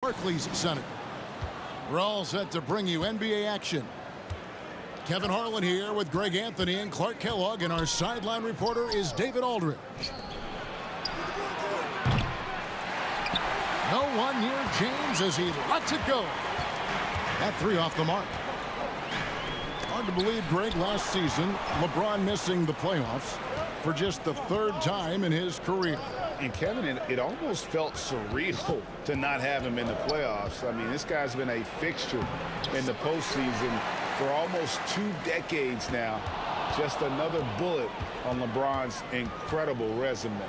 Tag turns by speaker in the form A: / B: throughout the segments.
A: Barclays Center. We're all set to bring you NBA action. Kevin Harlan here with Greg Anthony and Clark Kellogg, and our sideline reporter is David Aldridge. No one near James as he lets it go. That three off the mark. Hard to believe, Greg, last season, LeBron missing the playoffs for just the third time in his career.
B: And Kevin, it almost felt surreal to not have him in the playoffs. I mean, this guy's been a fixture in the postseason for almost 2 decades now. Just another bullet on LeBron's incredible resume.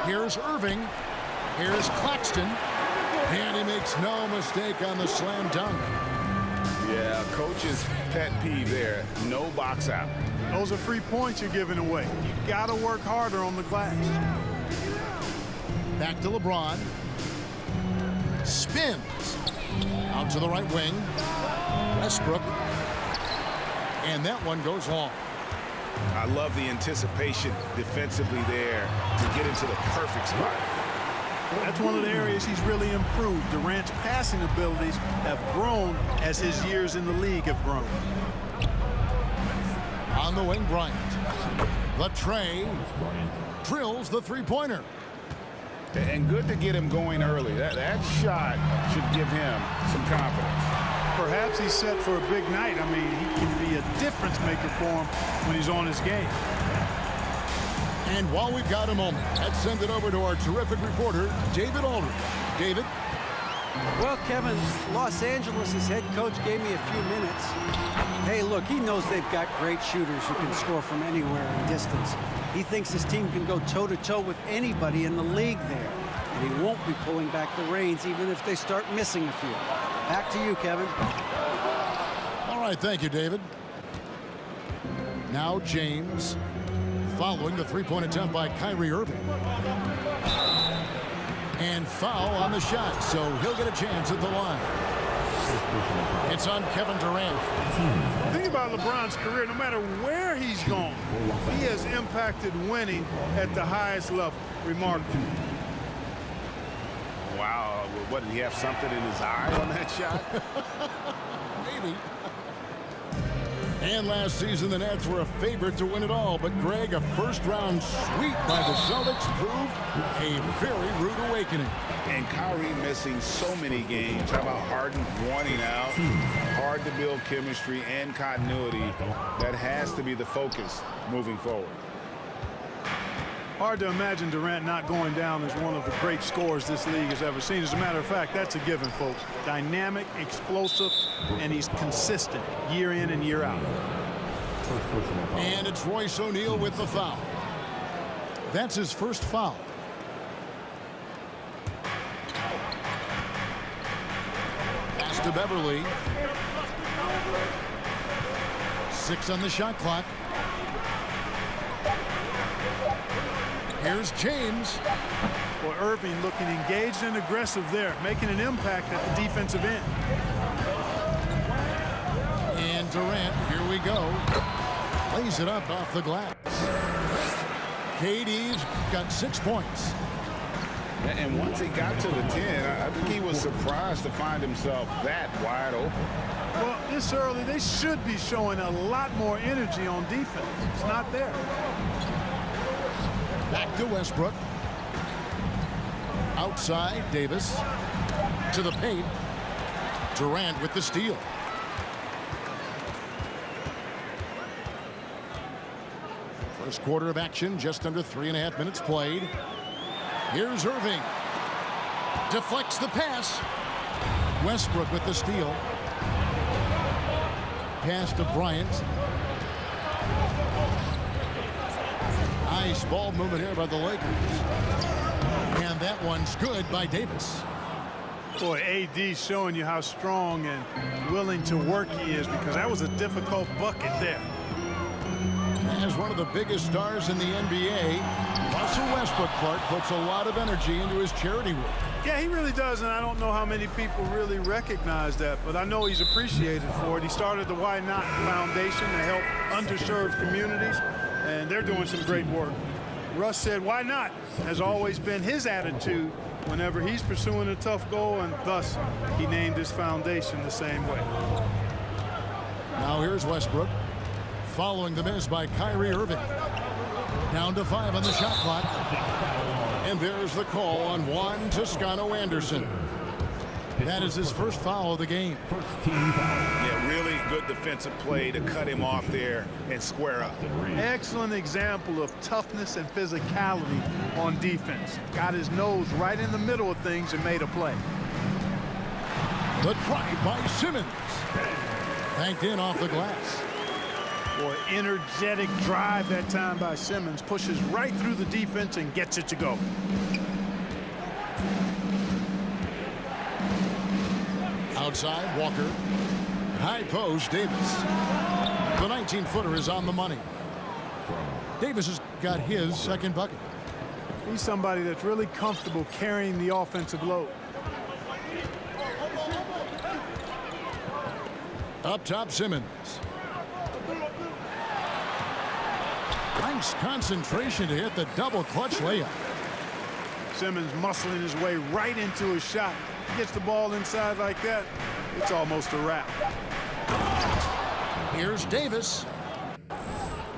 A: Here's Irving. Here's Claxton. And he makes no mistake on the slam dunk.
B: Yeah, coach's pet peeve there. No box out.
C: Those are free points you're giving away. You got to work harder on the glass.
A: Back to LeBron. Spins. Out to the right wing. Westbrook. And that one goes long.
B: I love the anticipation defensively there to get into the perfect spot.
C: That's one of the areas he's really improved. Durant's passing abilities have grown as his years in the league have grown.
A: On the wing, Bryant. The tray drills the three-pointer.
B: And good to get him going early. That shot should give him some confidence.
C: Perhaps he's set for a big night. I mean, he can be a difference maker for him when he's on his game.
A: And while we've got a moment, let's send it over to our terrific reporter, David Aldridge. David?
D: Well, Kevin, Los Angeles' head coach gave me a few minutes. Hey, look, he knows they've got great shooters who can score from anywhere in distance. He thinks his team can go toe-to-toe with anybody in the league there. And he won't be pulling back the reins even if they start missing a few. Back to you, Kevin.
A: All right, thank you, David. Now James, following the three-point attempt by Kyrie Irving. And foul on the shot, so he'll get a chance at the line. It's on Kevin Durant.
C: Think about LeBron's career. No matter where he's gone, he has impacted winning at the highest level. Remarkable.
B: Wow, what, did he have something in his eye on that shot?
A: Maybe. And last season, the Nets were a favorite to win it all. But, Greg, a first-round sweep by the Celtics proved a very rude awakening.
B: And Kyrie missing so many games. How about Harden wanting out? Hard to build chemistry and continuity. That has to be the focus moving forward.
C: Hard to imagine Durant not going down as one of the great scorers this league has ever seen. As a matter of fact, that's a given, folks. Dynamic, explosive, and he's consistent year in and year out.
A: And it's Royce O'Neal with the foul. That's his first foul. Pass to Beverly. 6 on the shot clock. Here's James.
C: Well, Irving looking engaged and aggressive there, making an impact at the defensive end.
A: And Durant, here we go. Lays it up off the glass. KD's got 6 points.
B: And once he got to the 10, I think he was surprised to find himself that wide open.
C: Well, this early, they should be showing a lot more energy on defense. It's not there.
A: Back to Westbrook. Outside, Davis. To the paint. Durant with the steal. First quarter of action, just under 3.5 minutes played. Here's Irving. Deflects the pass. Westbrook with the steal. Pass to Bryant. Nice ball movement here by the Lakers. And that one's good by Davis.
C: Boy, AD showing you how strong and willing to work he is, because that was a difficult bucket there.
A: As one of the biggest stars in the NBA, Russell Westbrook, Clark, puts a lot of energy into his charity work.
C: Yeah, he really does, and I don't know how many people really recognize that, but I know he's appreciated for it. He started the Why Not Foundation to help underserved communities, and they're doing some great work. Russ said, why not, has always been his attitude whenever he's pursuing a tough goal, and thus he named his foundation the same way.
A: Now here's Westbrook following the miss by Kyrie Irving. Down to 5 on the shot clock. And there's the call on Juan Toscano-Anderson. That is his first foul of the game.
B: Yeah, really good defensive play to cut him off there and square up.
C: Excellent example of toughness and physicality on defense. Got his nose right in the middle of things and made a play.
A: The drive by Simmons. Banked in off the glass.
C: Boy, energetic drive that time by Simmons. Pushes right through the defense and gets it to go.
A: Outside, Walker. High post, Davis. The 19-footer is on the money. Davis has got his second bucket.
C: He's somebody that's really comfortable carrying the offensive load.
A: Up top, Simmons. Nice concentration to hit the double clutch layup.
C: Simmons muscling his way right into his shot. Gets the ball inside like that, it's almost a wrap.
A: Here's Davis.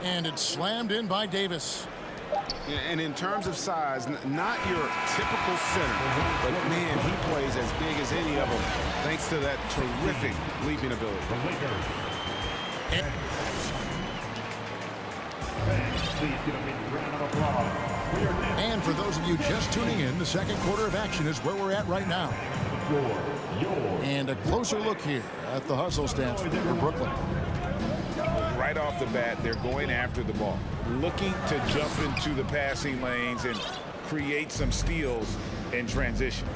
A: And it's slammed in by Davis.
B: And in terms of size, not your typical center, but man, he plays as big as any of them thanks to that terrific leaping ability.
A: And for those of you just tuning in, the second quarter of action is where we're at right now. And a closer look here at the hustle stats for Brooklyn.
B: Right off the bat, they're going after the ball, looking to jump into the passing lanes and create some steals in transition.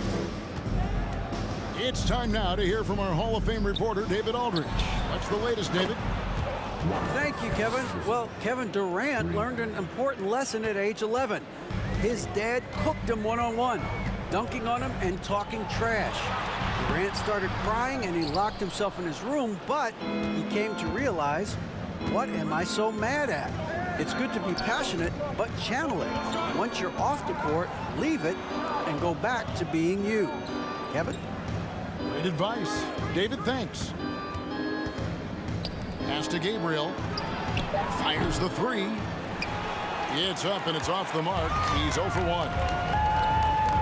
A: It's time now to hear from our Hall of Fame reporter, David Aldridge. What's the latest, David?
D: Thank you, Kevin. Well, Kevin Durant learned an important lesson at age 11. His dad cooked him one-on-one, dunking on him and talking trash. Durant started crying and he locked himself in his room, but he came to realize, what am I so mad at? It's good to be passionate, but channel it. Once you're off the court, leave it and go back to being you. Kevin?
A: Great advice. David, thanks. Pass to Gabriel. Fires the three. It's up and it's off the mark. He's 0 for 1.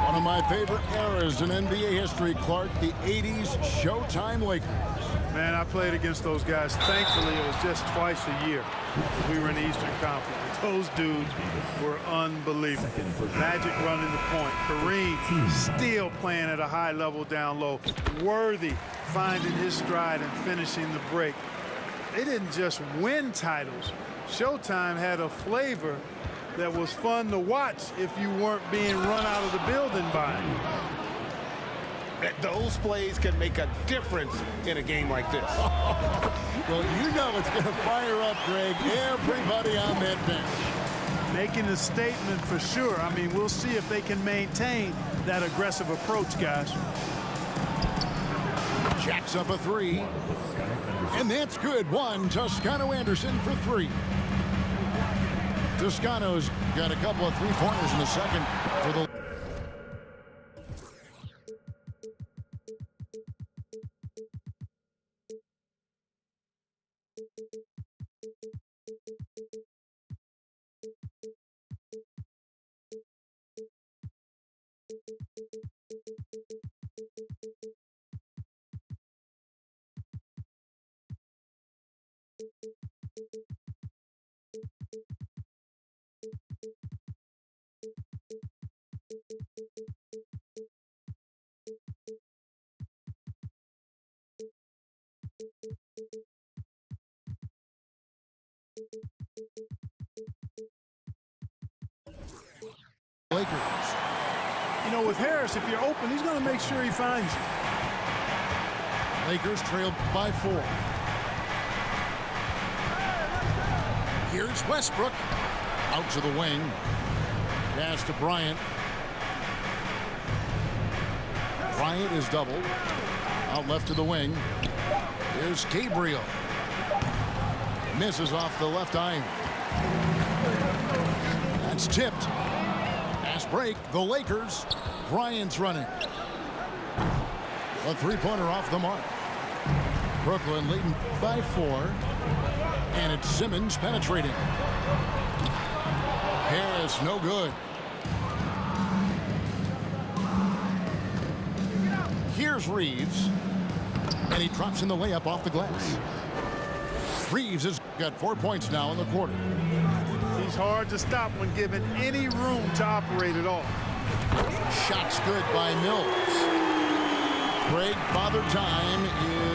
A: One of my favorite eras in NBA history, Clark, the 80s Showtime Lakers.
C: Man, I played against those guys. Thankfully, it was just twice a year. We were in the Eastern Conference. Those dudes were unbelievable. Magic running the point. Kareem still playing at a high level down low. Worthy finding his stride and finishing the break. They didn't just win titles. Showtime had a flavor that was fun to watch if you weren't being run out of the building by it.
B: Those plays can make a difference in a game like this.
A: Well, you know it's going to fire up, Greg, everybody on that bench.
C: Making a statement for sure. I mean, we'll see if they can maintain that aggressive approach, guys.
A: Jacks up a three. And that's good. One, Toscano-Anderson for 3. Toscano's got a couple of three-pointers in the second for the... Lakers.
C: You know, with Harris, if you're open, he's going to make sure he finds you.
A: Lakers trailed by 4. Here's Westbrook. Out to the wing. Pass to Bryant. Bryant is doubled. Out left to the wing. Here's Gabriel. Misses off the left iron. That's tipped. Pass break. The Lakers. Bryant's running. A three-pointer off the mark. Brooklyn leading by 4. And it's Simmons penetrating. Harris, no good. Here's Reeves. And he drops in the layup off the glass. Reeves has got 4 points now in the quarter.
C: He's hard to stop when given any room to operate at all.
A: Shots good by Mills. Greg, Father Time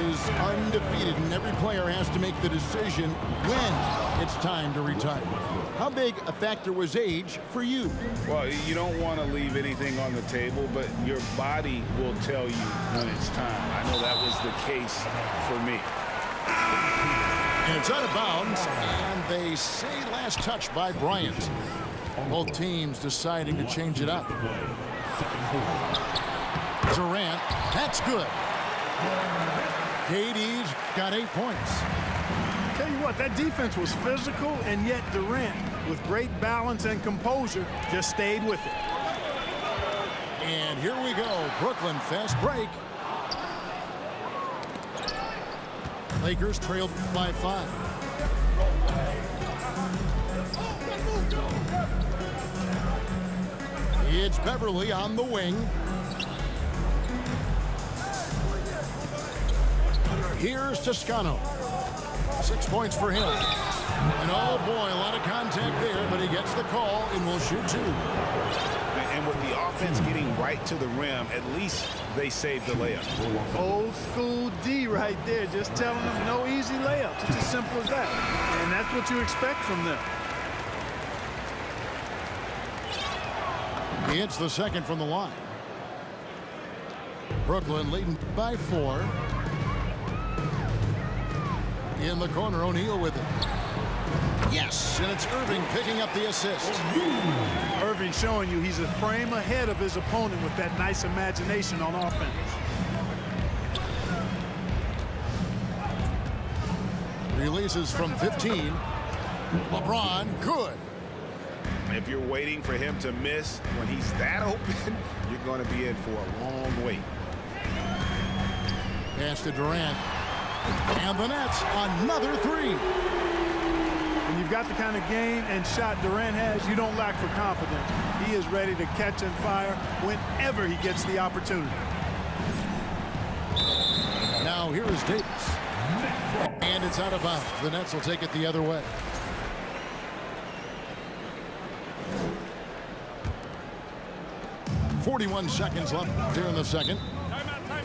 A: is undefeated, and every player has to make the decision when it's time to retire. How big a factor was age for you?
B: Well, you don't want to leave anything on the table, but your body will tell you when it's time. I know that was the case for me.
A: And it's out of bounds, and they say last touch by Bryant. Both teams deciding to change it up. Durant, that's good. KD's got 8 points.
C: Tell you what, that defense was physical, and yet Durant, with great balance and composure, just stayed with it.
A: And here we go. Brooklyn fast break. Lakers trailed by 5. It's Beverly on the wing. Here's Toscano. 6 points for him. And oh boy, a lot of contact there, but he gets the call and will shoot 2.
B: And with the offense getting right to the rim, at least they saved the layup.
C: Old school D right there, just telling them no easy layups. It's as simple as that. And that's what you expect from them.
A: He hits the second from the line. Brooklyn leading by 4. In the corner, O'Neal with it. Yes, and it's Irving picking up the assist.
C: Irving showing you he's a frame ahead of his opponent with that nice imagination on offense.
A: Releases from 15. LeBron, good.
B: If you're waiting for him to miss when he's that open, you're going to be in for a long wait.
A: Pass to Durant. And the Nets, another 3.
C: When you've got the kind of game and shot Durant has, you don't lack for confidence. He is ready to catch and fire whenever he gets the opportunity.
A: Now here is Davis. And it's out of bounds. The Nets will take it the other way. .41 seconds left here in the second.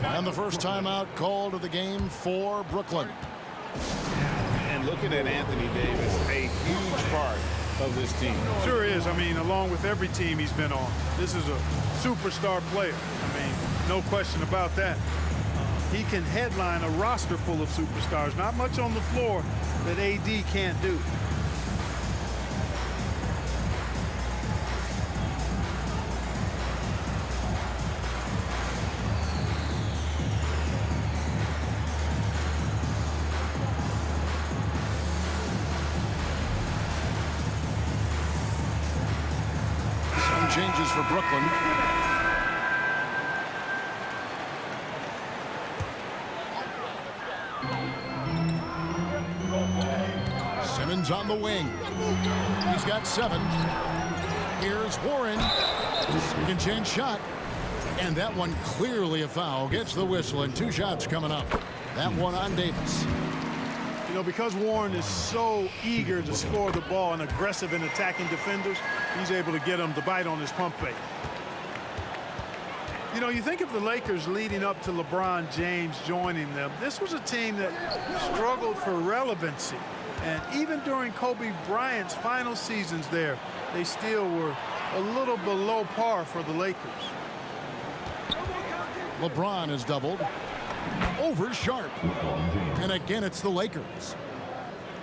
A: And the first timeout called of the game for Brooklyn.
B: And looking at Anthony Davis, a huge part of this team.
C: Sure is. I mean, along with every team he's been on, this is a superstar player. I mean, no question about that. He can headline a roster full of superstars. Not much on the floor that AD can't do.
A: Changes for Brooklyn. Simmons on the wing. He's got 7. Here's Warren. Second chance shot. And that one clearly a foul. Gets the whistle, and 2 shots coming up. That one on Davis.
C: You know, because Warren is so eager to score the ball and aggressive in attacking defenders, he's able to get them to bite on his pump fake. You know, you think of the Lakers leading up to LeBron James joining them. This was a team that struggled for relevancy. And even during Kobe Bryant's final seasons there, they still were a little below par for the Lakers.
A: LeBron is doubled. Over Sharp. And again, it's the Lakers.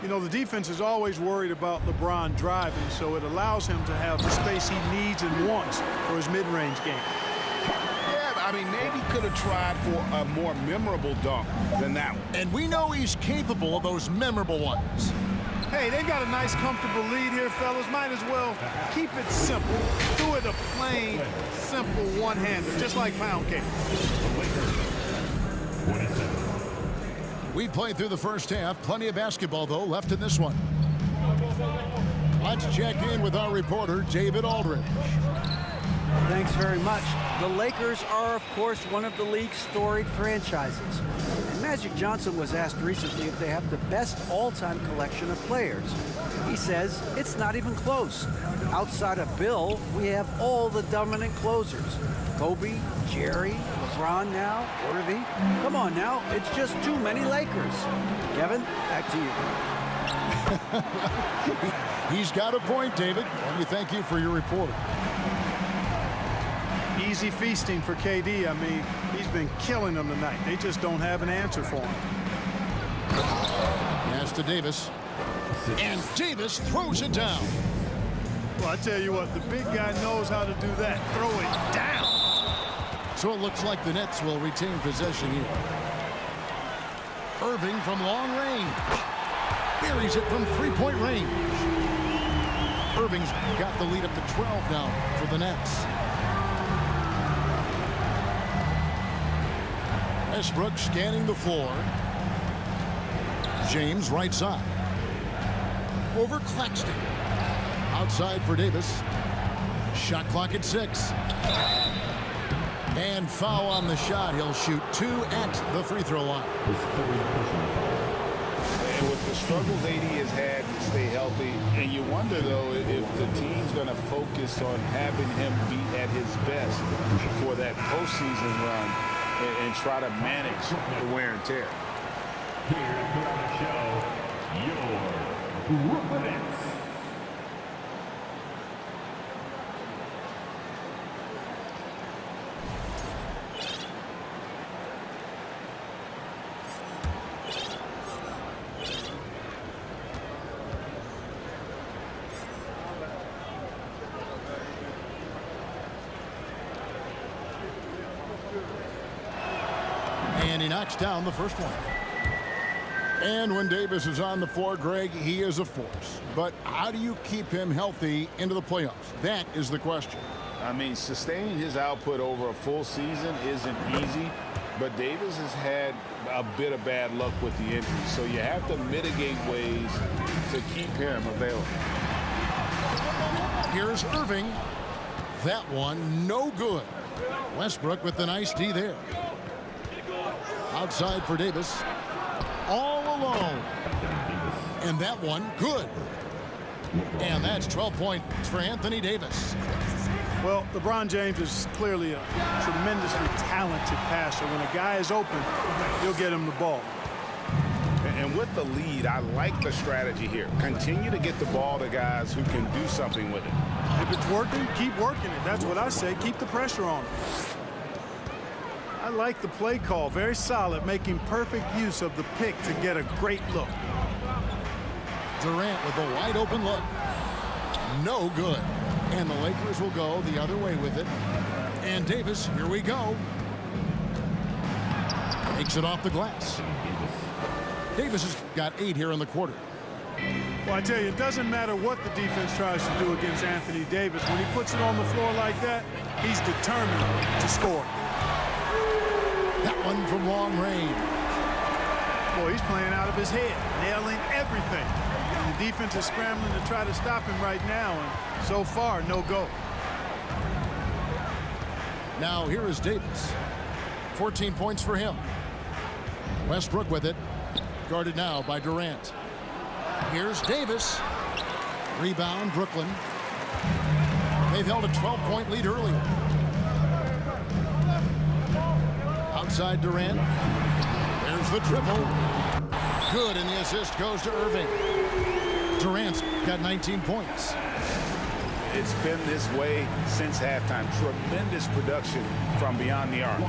C: You know, the defense is always worried about LeBron driving, so it allows him to have the space he needs and wants for his mid-range game.
B: Yeah, I mean, maybe could have tried for a more memorable dunk than that one.
A: And we know he's capable of those memorable ones.
C: Hey, they got a nice, comfortable lead here, fellas. Might as well keep it simple. Do it a plain, simple one-hander, just like pound cake.
A: We've played through the first half. Plenty of basketball, though, left in this one. Let's check in with our reporter, David Aldridge.
D: Thanks very much. The Lakers are, of course, one of the league's storied franchises. And Magic Johnson was asked recently if they have the best all-time collection of players. He says it's not even close. Outside of Bill, we have all the dominant closers. Kobe, Jerry, LeBron now, Irving. Come on now, it's just too many Lakers. Kevin, back to you.
A: He's got a point, David, and we thank you for your report.
C: Easy feasting for KD. I mean, he's been killing them tonight. They just don't have an answer for him.
A: Pass to Davis. And Davis throws it down.
C: Well, I tell you what, the big guy knows how to do that. Throw it down.
A: So it looks like the Nets will retain possession here. Irving from long range. Buries it from three-point range. Irving's got the lead up to 12 now for the Nets. Westbrook scanning the floor. James right side. Over Claxton. Outside for Davis. Shot clock at 6. And foul on the shot. He'll shoot 2 at the free throw line.
B: And with the struggles AD has had to stay healthy, and you wonder, though, if the team's going to focus on having him be at his best for that postseason run and try to manage the wear and tear.
E: Here to the show, your Brooklyn Nets.
A: And he knocks down the first one. And when Davis is on the floor, Greg, he is a force. But how do you keep him healthy into the playoffs? That is the question.
B: I mean, sustaining his output over a full season isn't easy, but Davis has had a bit of bad luck with the injury, so you have to mitigate ways to keep him available.
A: Here's Irving. That one, no good. Westbrook with the nice D there. Outside for Davis. All alone. And that one, good. And that's 12 points for Anthony Davis.
C: Well, LeBron James is clearly a tremendously talented passer. When a guy is open, he'll get him the ball.
B: And with the lead, I like the strategy here. Continue to get the ball to guys who can do something with it.
C: If it's working, keep working it. That's what I say. Keep the pressure on him. I like the play call. Very solid, making perfect use of the pick to get a great look.
A: Durant with a wide open look. No good. And the Lakers will go the other way with it. And Davis, here we go. Takes it off the glass. Davis has got 8 here in the quarter.
C: Well, I tell you, it doesn't matter what the defense tries to do against Anthony Davis. When he puts it on the floor like that, he's determined to score.
A: That one from long range.
C: Boy, he's playing out of his head, nailing everything. And the defense is scrambling to try to stop him right now, and so far, no go.
A: Now here is Davis. 14 points for him. Westbrook with it. Guarded now by Durant. Here's Davis. Rebound, Brooklyn. They've held a 12-point lead earlier. Outside Durant. There's the triple. Good, and the assist goes to Irving. Durant's got 19 points.
B: It's been this way since halftime. Tremendous production from beyond the arc.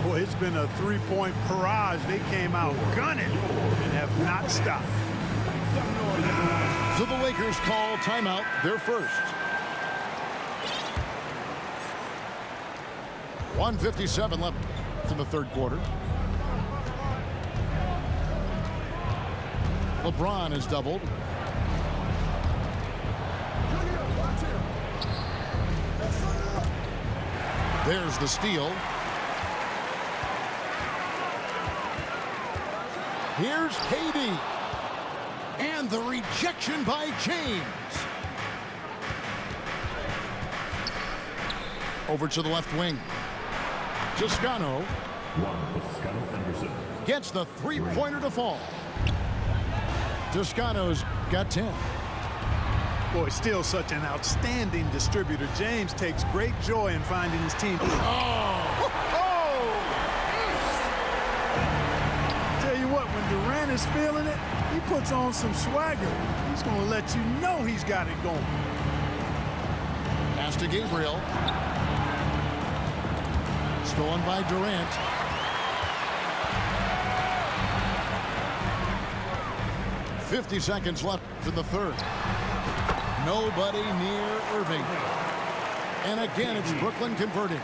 C: Boy, it's been a three-point barrage. They came out gunning and have not stopped.
A: So the Lakers call timeout, their first. 1:57 left in the third quarter. LeBron is doubled. There's the steal. Here's KD. And the rejection by James. Over to the left wing. Toscano gets the three-pointer to fall. Toscano's got 10.
C: Boy, still such an outstanding distributor. James takes great joy in finding his team. Tell you what, when Durant is feeling it, he puts on some swagger. He's going to let you know he's got it going.
A: Pass to Gabriel. Stolen by Durant. .50 seconds left in the third. Nobody near Irving. And again, it's Brooklyn converting.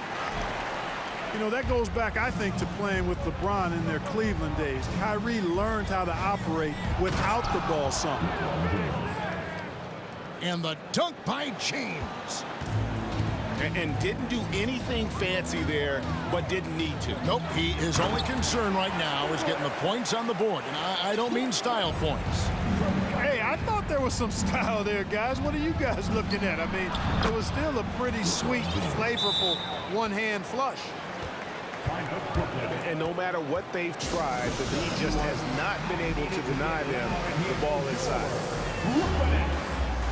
C: You know, that goes back, I think, to playing with LeBron in their Cleveland days. Kyrie learned how to operate without the ball some.
A: And the dunk by James.
B: And didn't do anything fancy there, but didn't need to.
A: Nope, his only concern right now is getting the points on the board. And I don't mean style points.
C: Hey, I thought there was some style there, guys. What are you guys looking at? I mean, it was still a pretty sweet, flavorful one-hand flush.
B: And no matter what they've tried, the D just has not been able to deny them the ball inside.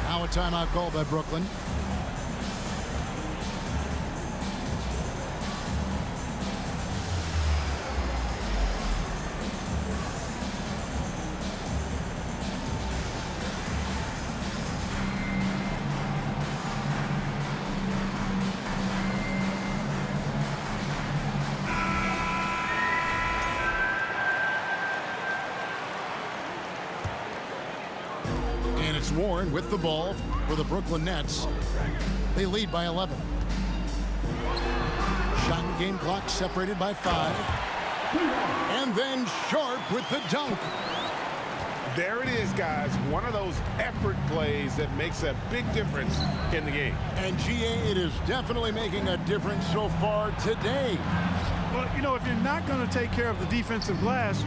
A: Now a timeout called by Brooklyn. Warren with the ball for the Brooklyn Nets. They lead by 11. Shot and game clock separated by 5. And then Sharp with the dunk.
B: There it is, guys. One of those effort plays that makes a big difference in the game.
A: And GA, it is definitely making a difference so far today.
C: Well, you know, if you're not going to take care of the defensive glass,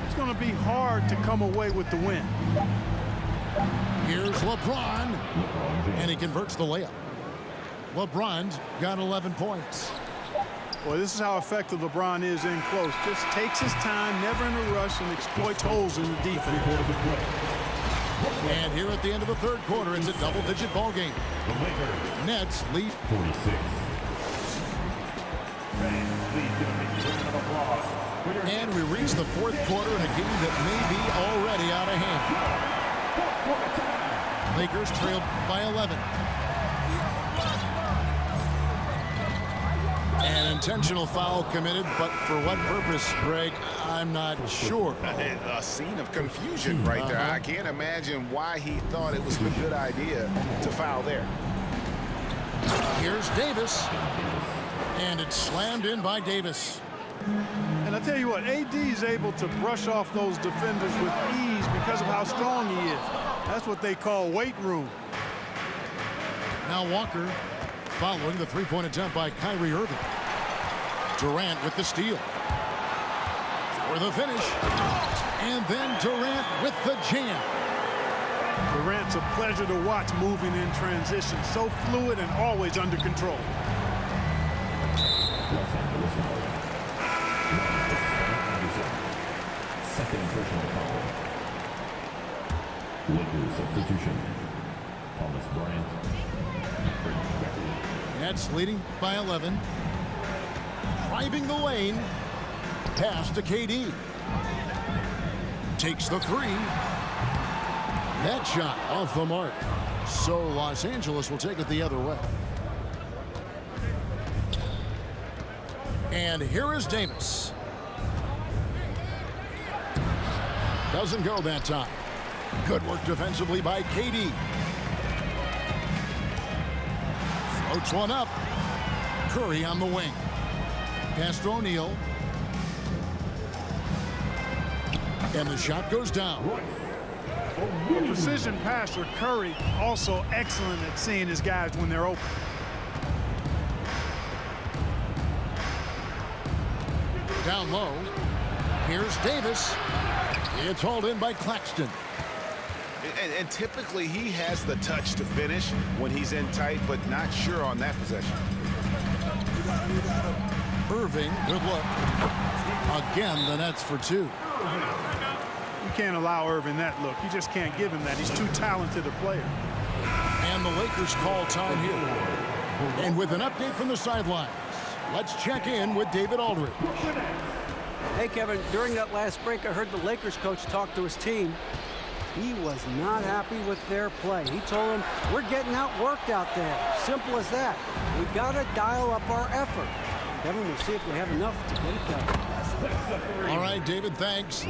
C: it's going to be hard to come away with the win.
A: Here's LeBron, and he converts the layup. LeBron's got 11 points.
C: Boy, this is how effective LeBron is in close. Just takes his time, never in a rush, and exploits holes in the defense.
A: And here at the end of the third quarter, it's a double-digit ball game. Nets lead 46. And we reach the fourth quarter in a game that may be already out of hand. Lakers trailed by 11. An intentional foul committed, but for what purpose, Greg, I'm not sure.
B: A scene of confusion right there. I can't imagine why he thought it was a good idea to foul there.
A: Here's Davis. And it's slammed in by Davis.
C: And I tell you what, AD is able to brush off those defenders with ease because of how strong he is. That's what they call weight room.
A: Now Walker following the three-point attempt by Kyrie Irving. Durant with the steal. For the finish. And then Durant with the jam.
C: Durant's a pleasure to watch moving in transition. So fluid and always under control.
E: Second personal foul. Lakers substitution. Thomas Bryant.
A: Nets leading by 11. Driving the lane. Pass to KD. Takes the three. That shot off the mark. So Los Angeles will take it the other way. And here is Davis. Doesn't go that time. Good work defensively by KD. Floats one up. Curry on the wing. Pass to O'Neal. And the shot goes down.
C: A precision passer, Curry, also excellent at seeing his guys when they're open.
A: Down low. Here's Davis. It's hauled in by Claxton.
B: And typically he has the touch to finish when he's in tight, but not sure on that possession.
A: Irving, good look. Again, the Nets for two.
C: You can't allow Irving that look. You just can't give him that. He's too talented a player.
A: And the Lakers call time here. And with an update from the sidelines, let's check in with David Aldridge.
D: Hey, Kevin, during that last break, I heard the Lakers coach talk to his team. He was not happy with their play. He told them, we're getting outworked out there. Simple as that. We got to dial up our effort. Kevin, we'll see if we have enough to get it done.
A: All right, David, thanks.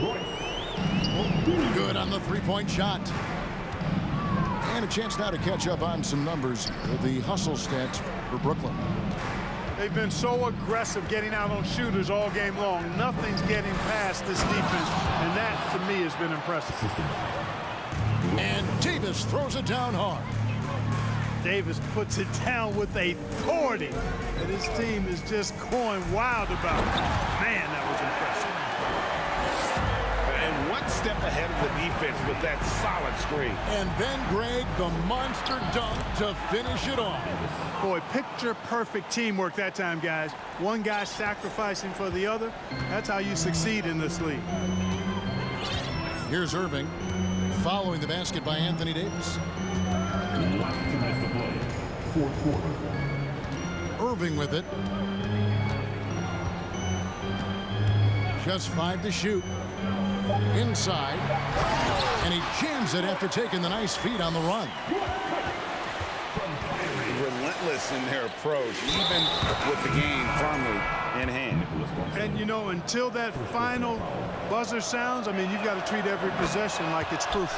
A: Good on the three-point shot. And a chance now to catch up on some numbers with the hustle stats for Brooklyn.
C: They've been so aggressive getting out on shooters all game long. Nothing's getting past this defense, and that, to me, has been impressive.
A: And Davis throws it down hard.
C: Davis puts it down with authority, and his team is just going wild about it. Man, that was impressive.
B: And one step ahead of the defense with that solid screen.
A: And then, Greg, the monster dunk to finish it off.
C: Boy, picture-perfect teamwork that time, guys. One guy sacrificing for the other. That's how you succeed in this league.
A: Here's Irving, following the basket by Anthony Davis.
E: Fourth quarter.
A: Irving with it. Just 5 to shoot. Inside. And he jams it after taking the nice feed on the run.
B: Relentless in their approach, even with the game firmly in hand.
C: And, you know, until that final buzzer sounds, I mean, you've got to treat every possession like it's crucial.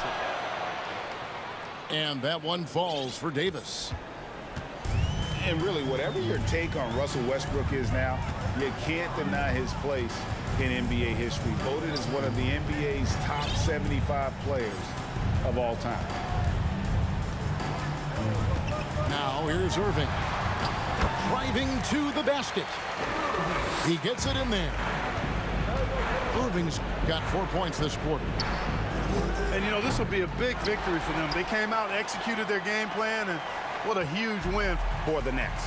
A: And that one falls for Davis.
B: And really, whatever your take on Russell Westbrook is now, you can't deny his place in NBA history. Voted as one of the NBA's top 75 players of all time.
A: Now here's Irving. Driving to the basket. He gets it in there. Irving's got 4 points this quarter.
C: And, you know, this will be a big victory for them. They came out and executed their game plan, and what a huge win for the Nets.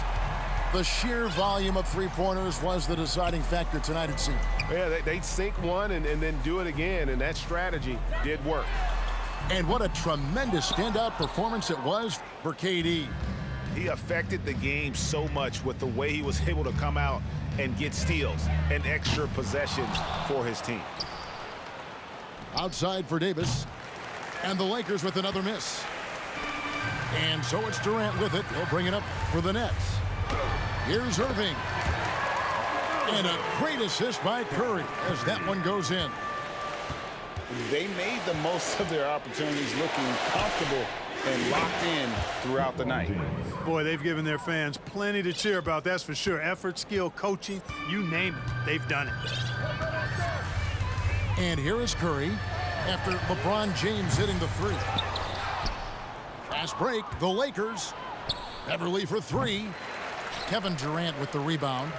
A: The sheer volume of three-pointers was the deciding factor tonight, it seemed.
F: Yeah, they'd sink one and then do it again, and that strategy did work.
A: And what a tremendous standout performance it was for KD.
B: He affected the game so much with the way he was able to come out and get steals and extra possessions for his team.
A: Outside for Davis. And the Lakers with another miss. And so it's Durant with it. He'll bring it up for the Nets. Here's Irving. And a great assist by Curry as that one goes in.
B: They made the most of their opportunities, looking comfortable and locked in throughout the night.
C: Boy, they've given their fans plenty to cheer about, that's for sure. Effort, skill, coaching, you name it, they've done it.
A: And here is Curry after LeBron James hitting the three. Fast break, the Lakers. Beverly for three. Kevin Durant with the rebound.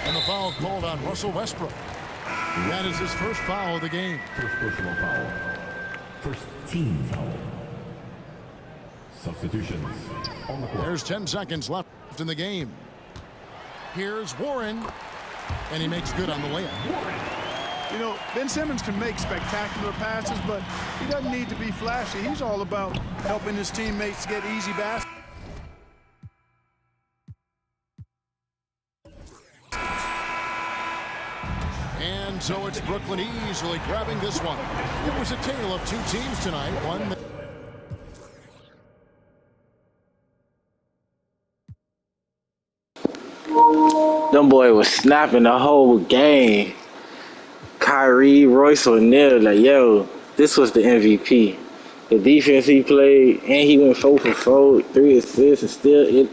A: And the foul called on Russell Westbrook. That is his first foul of the game.
E: First personal foul. First team foul. Substitutions on the court.
A: There's 10 seconds left in the game. Here's Warren. And he makes good on the layup.
C: You know, Ben Simmons can make spectacular passes, but he doesn't need to be flashy. He's all about helping his teammates get easy baskets.
A: And so it's Brooklyn easily grabbing this one. It was a tale of two teams tonight. One that
G: them boy was snapping the whole game. Kyrie, Royce O'Neal, like, yo, this was the MVP. The defense he played, and he went 4 for 4, 3 assists, and still,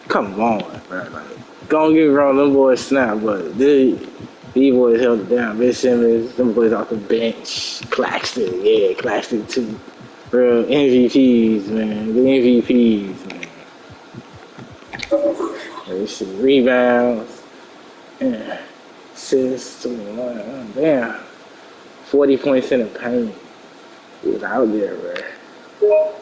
G: come on, bro. Like, don't get me wrong, them boys snap, but these boys held it down. Ben Simmons, them boys off the bench. Claxton, yeah, Claxton too. Real MVPs, man. The MVPs, man. Let's see. Rebounds. Yeah. Assists. 21. Damn. 40 points in the paint. He was out there, bro.